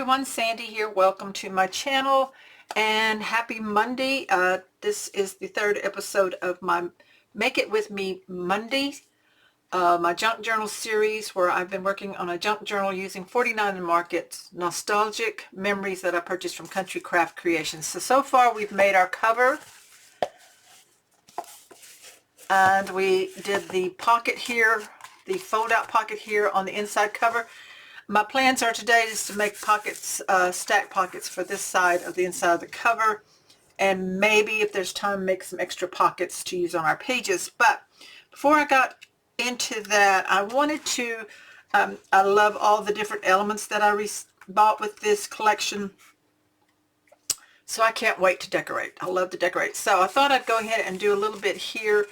everyone, Sandy here. Welcome to my channel and happy Monday. This is the third episode of my Make It With Me Monday, my junk journal series where I've been working on a junk journal using 49 and Market nostalgic memories that I purchased from Country Craft Creations. So far we've made our cover and we did the pocket here, the fold out pocket here on the inside cover. My plans are today is to make pockets, stack pockets for this side of the inside of the cover, and maybe if there's time make some extra pockets to use on our pages. But before I got into that, I wanted to, I love all the different elements that I bought with this collection, so I can't wait to decorate. I love to decorate. So I thought I'd go ahead and do a little bit here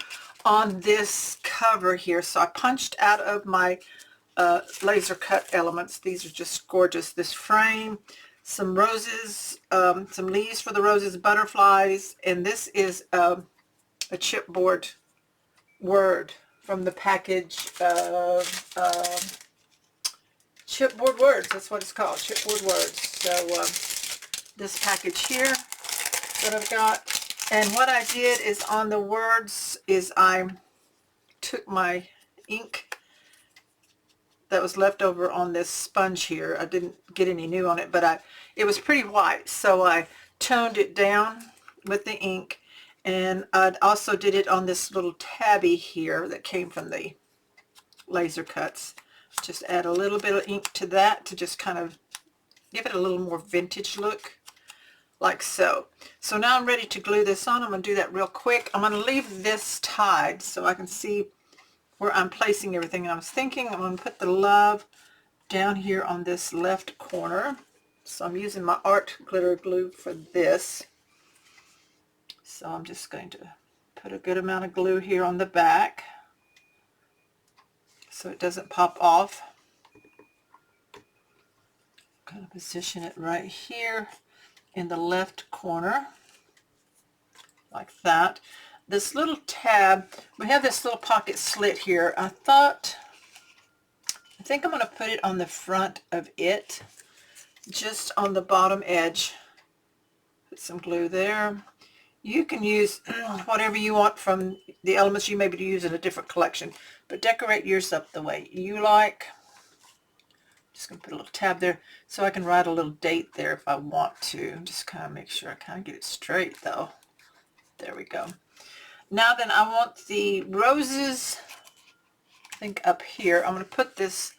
on this cover here. So I punched out of my laser cut elements. These are just gorgeous. This frame, some roses, some leaves for the roses, butterflies, and this is a chipboard word from the package of chipboard words. That's what it's called, chipboard words. So this package here that I've got, and what I did is on the words is I took my ink that was left over on this sponge here. I didn't get any new on it, but it was pretty white, so I toned it down with the ink, and I also did it on this little tabby here that came from the laser cuts. Just add a little bit of ink to that to just kind of give it a little more vintage look, like so. So now I'm ready to glue this on. I'm going to do that real quick. I'm going to leave this tied so I can see where I'm placing everything. And I was thinking I'm going to put the love down here on this left corner. So I'm using my art glitter glue for this. So I'm just going to put a good amount of glue here on the back so it doesn't pop off. Kind of position it right here in the left corner like that. This little tab, we have this little pocket slit here. I think I'm going to put it on the front of it, just on the bottom edge. Put some glue there. You can use whatever you want from the elements you maybe use in a different collection, but decorate yours up the way you like. Just going to put a little tab there so I can write a little date there if I want to. Just kind of make sure I kind of get it straight though. There we go. Now then, I want the roses, I think up here. I'm going to put this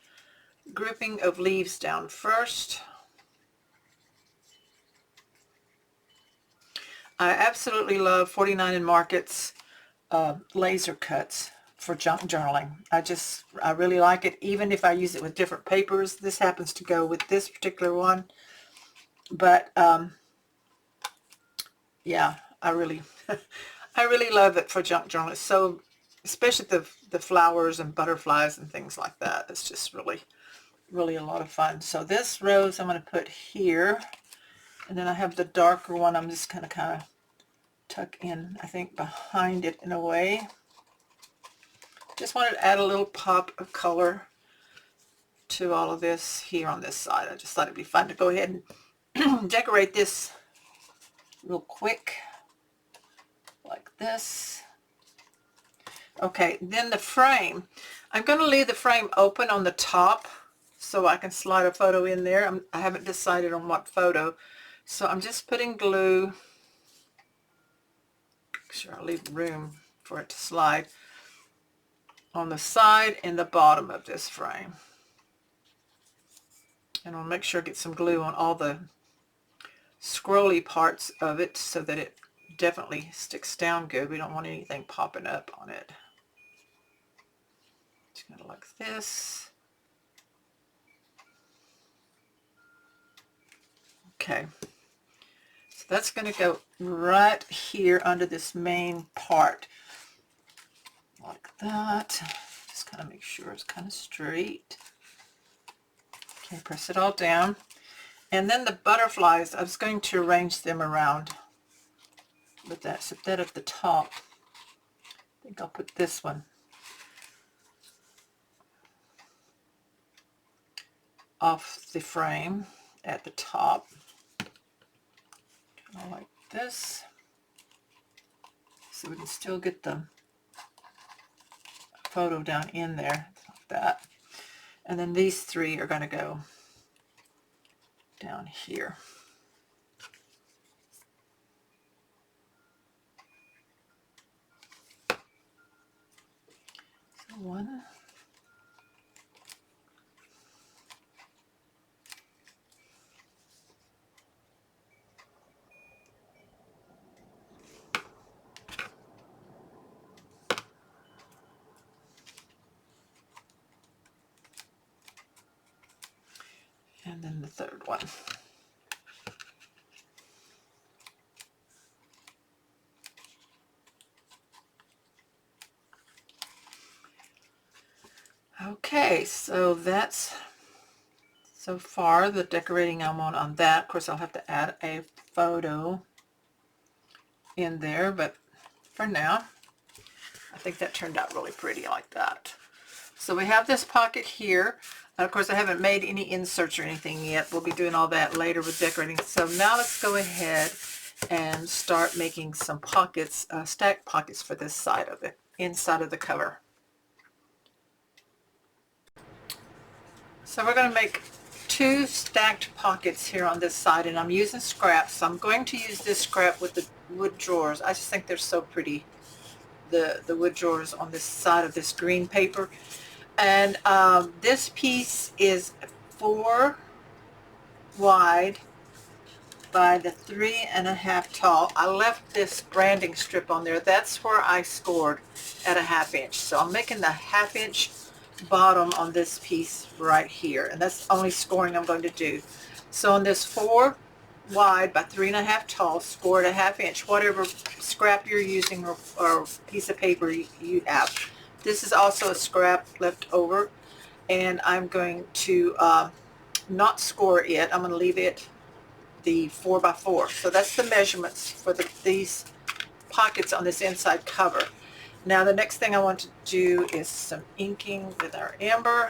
grouping of leaves down first. I absolutely love 49 and Market's laser cuts for junk journaling. I really like it, even if I use it with different papers. This happens to go with this particular one. But yeah, I really I really love it for junk journal. It's so, especially the flowers and butterflies and things like that. It's just really, really a lot of fun. So this rose I'm going to put here, and then I have the darker one I'm just going to kind of tuck in, I think, behind it in a way. Just wanted to add a little pop of color to all of this here on this side. I just thought it'd be fun to go ahead and decorate this real quick. Like this. Okay, then the frame. I'm going to leave the frame open on the top so I can slide a photo in there. I haven't decided on what photo, so I'm just putting glue. Make sure I leave room for it to slide on the side and the bottom of this frame. And I'll make sure I get some glue on all the scrolly parts of it so that it definitely sticks down good. We don't want anything popping up on it. Just kind of like this. Okay, so that's going to go right here under this main part like that. Just kind of make sure it's kind of straight. Okay, press it all down. And then the butterflies, I was going to arrange them around with that, set that at the top. I think I'll put this one off the frame, at the top, kind of like this, so we can still get the photo down in there, like that. And then these three are going to go down here. So one. And then the third one. Okay, so that's so far the decorating I'm on that. Of course, I'll have to add a photo in there, but for now, I think that turned out really pretty like that. So we have this pocket here. Of course, I haven't made any inserts or anything yet. We'll be doing all that later with decorating. So now let's go ahead and start making some pockets, stacked pockets for this side of it, inside of the cover. So we're going to make 2 stacked pockets here on this side, and I'm using scraps. So I'm going to use this scrap with the wood drawers. I just think they're so pretty, the wood drawers on this side of this green paper. And this piece is 4 wide by the 3.5 tall. I left this branding strip on there. That's where I scored at a 1/2 inch. So I'm making the 1/2 inch bottom on this piece right here, and that's the only scoring I'm going to do. So on this 4 wide by 3.5 tall, score at a 1/2 inch, whatever scrap you're using or piece of paper you have. This is also a scrap left over, and I'm going to not score it. I'm going to leave it the 4 by 4. So that's the measurements for these pockets on this inside cover. Now the next thing I want to do is some inking with our amber.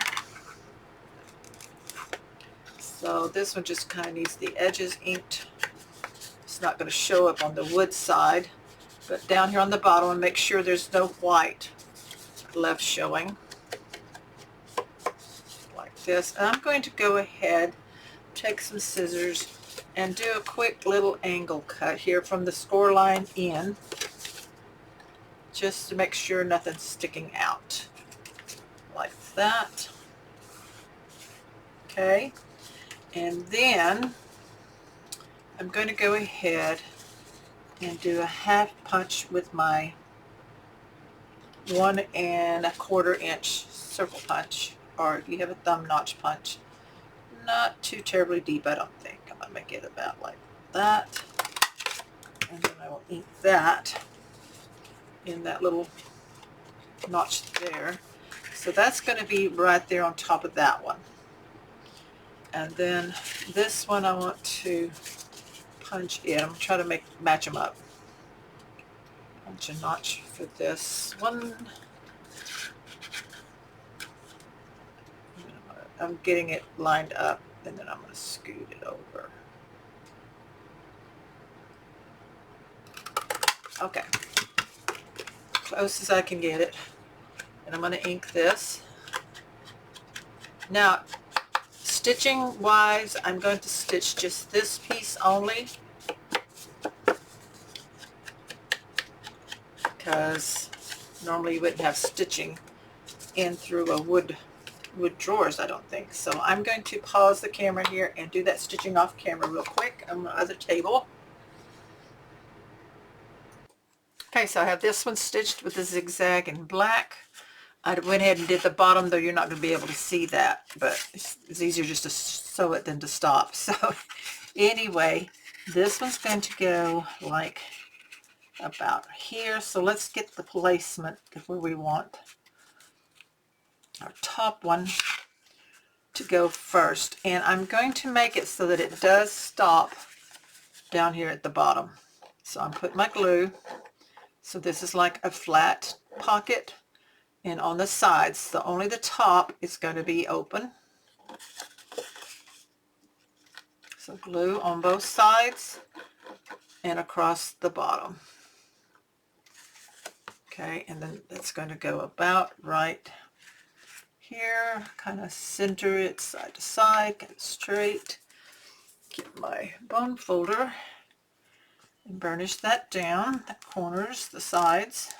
So this one just kind of needs the edges inked. It's not going to show up on the wood side, but down here on the bottom, and make sure there's no white left showing, like this. And I'm going to go ahead, take some scissors, and do a quick little angle cut here from the score line in, just to make sure nothing's sticking out, like that. Okay, and then I'm going to go ahead and do a 1/2 punch with my 1 1/4 inch circle punch, or if you have a thumb notch punch. Not too terribly deep, I don't think. I'm going to make it about like that, and then I will ink that in that little notch there. So that's going to be right there on top of that one. And then this one I want to punch in. I'm trying to match them up. Punch a notch for this one. I'm getting it lined up, and then I'm going to scoot it over. Okay, close as I can get it. And I'm going to ink this. Now, stitching wise, I'm going to stitch just this piece only, because normally you wouldn't have stitching in through a wood drawers, I don't think. So I'm going to pause the camera here and do that stitching off camera real quick on my other table. Okay, so I have this one stitched with the zigzag in black. I went ahead and did the bottom, though you're not going to be able to see that, but it's easier just to sew it than to stop. So anyway, this one's going to go like about here. So let's get the placement of where we want our top one to go first. And I'm going to make it so that it does stop down here at the bottom. So I'm putting my glue. So this is like a flat pocket. And on the sides, so only the top is going to be open. So glue on both sides and across the bottom. Okay, and then that's going to go about right here. Kind of center it side to side, get it straight. Get my bone folder and burnish that down, the corners, the sides.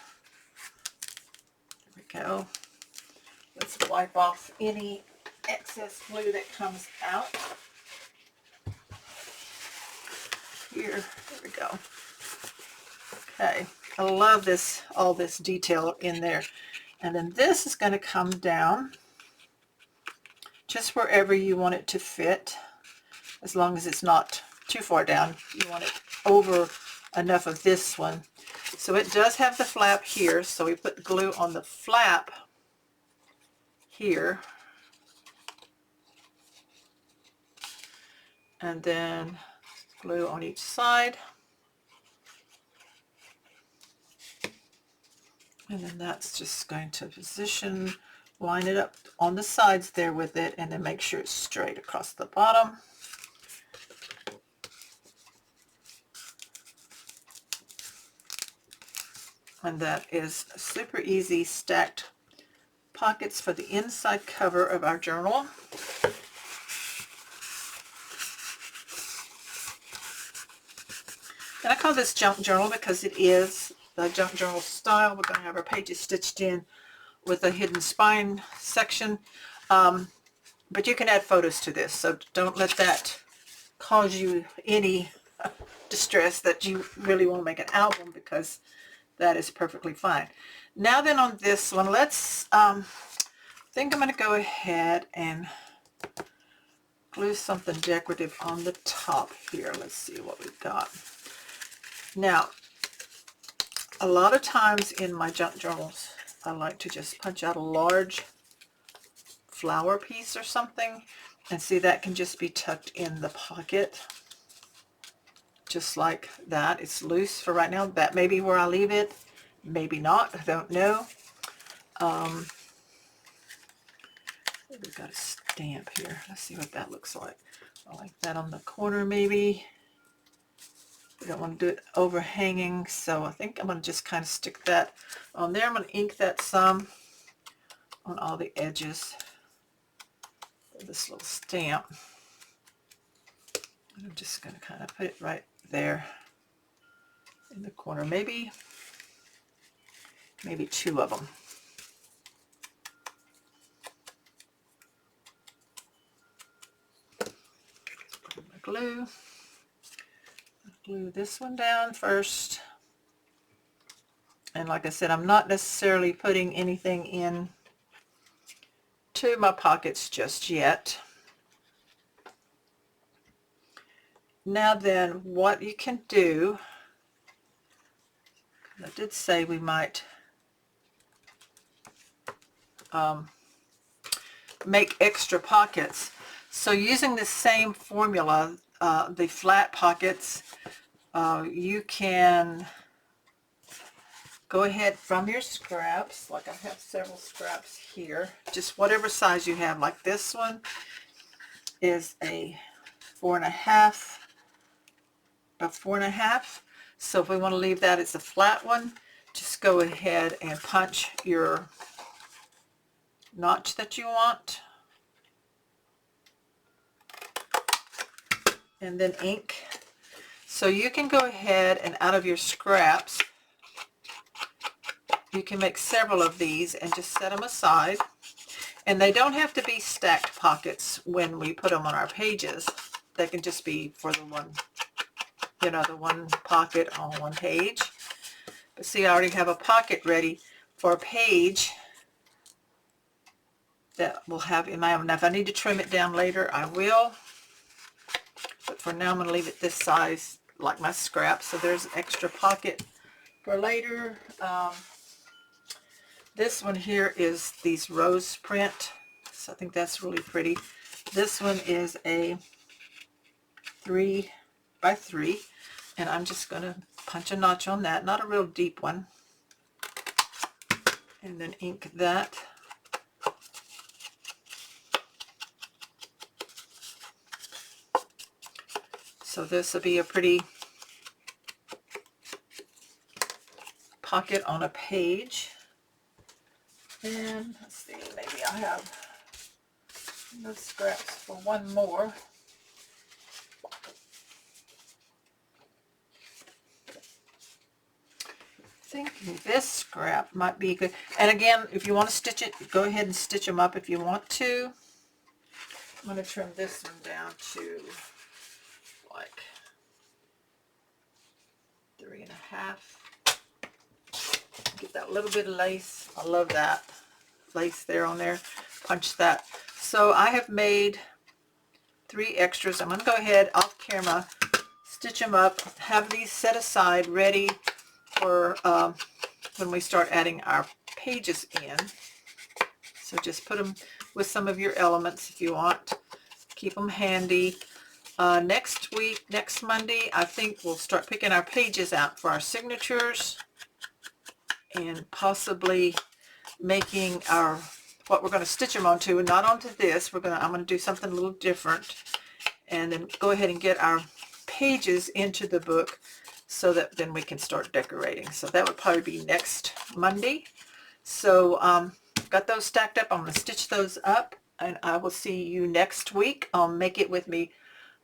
There we go. Let's wipe off any excess glue that comes out. Here, there we go. Okay, I love this, all this detail in there. And then this is going to come down just wherever you want it to fit, as long as it's not too far down. You want it over enough of this one. So it does have the flap here, so we put glue on the flap here. And then glue on each side. And then that's just going to position, line it up on the sides there with it, and then make sure it's straight across the bottom. And that is super easy stacked pockets for the inside cover of our journal. And I call this junk journal because it is the junk journal style. We're going to have our pages stitched in with a hidden spine section. But you can add photos to this, so don't let that cause you any distress that you really want to make an album, because that is perfectly fine. Now then, on this one, let's, I think I'm going to go ahead and glue something decorative on the top here. Let's see what we've got. Now, a lot of times in my junk journals, I like to just punch out a large flower piece or something, and see, that can just be tucked in the pocket, just like that. It's loose for right now. That may be where I leave it, maybe not, I don't know. We've got a stamp here. Let's see what that looks like. I like that on the corner maybe. We don't want to do it overhanging, so I think I'm going to just kind of stick that on there. I'm going to ink that some on all the edges of this little stamp. And I'm just going to kind of put it right there in the corner, maybe two of them. Put my glue. Glue this one down first. And like I said, I'm not necessarily putting anything in to my pockets just yet. Now then, what you can do, I did say we might make extra pockets. So using the same formula, the flat pockets, you can go ahead from your scraps, like I have several scraps here, just whatever size you have. Like this one is a 4.5 by 4.5. So if we want to leave that as a flat one, just go ahead and punch your notch that you want, and then ink. So you can go ahead and out of your scraps, you can make several of these and just set them aside. And they don't have to be stacked pockets when we put them on our pages. They can just be for the one, you know, the one pocket on one page. But see, I already have a pocket ready for a page that will have in my own. Now if I need to trim it down later, I will. But for now, I'm going to leave it this size, like my scraps. So there's an extra pocket for later. This one here is these rose print. So I think that's really pretty. This one is a 3 by 3. And I'm just going to punch a notch on that. Not a real deep one. And then ink that. So this will be a pretty pocket on a page. And let's see, maybe I have enough scraps for one more. Thinking this scrap might be good. And again, if you want to stitch it, go ahead and stitch them up if you want to. I'm going to trim this one down to like 3.5. Get that little bit of lace. I love that lace there on there. Punch that. So I have made 3 extras. I'm going to go ahead off camera, stitch them up, have these set aside ready for when we start adding our pages in. So just put them with some of your elements if you want. Keep them handy. Next week, next Monday, I think we'll start picking our pages out for our signatures and possibly making our what we're going to stitch them onto, and not onto this. I'm going to do something a little different, and then go ahead and get our pages into the book so that then we can start decorating. So that would probably be next Monday. So got those stacked up. I'm going to stitch those up, and I will see you next week on Make It With Me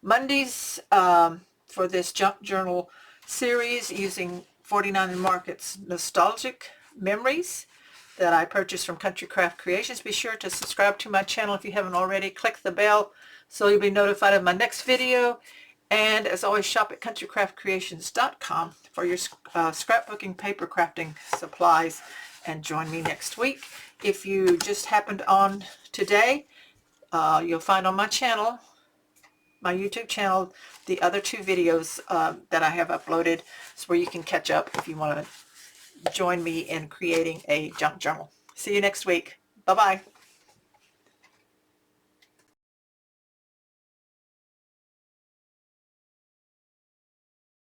Mondays for this junk journal series using 49 Market's nostalgic memories that I purchased from Country Craft Creations. Be sure to subscribe to my channel if you haven't already. Click the bell so you'll be notified of my next video. And as always, shop at countrycraftcreations.com for your scrapbooking, paper crafting supplies. And join me next week. If you just happened on today, you'll find on my channel, my YouTube channel, the other 2 videos that I have uploaded. It's where you can catch up if you want to join me in creating a junk journal. See you next week. Bye-bye.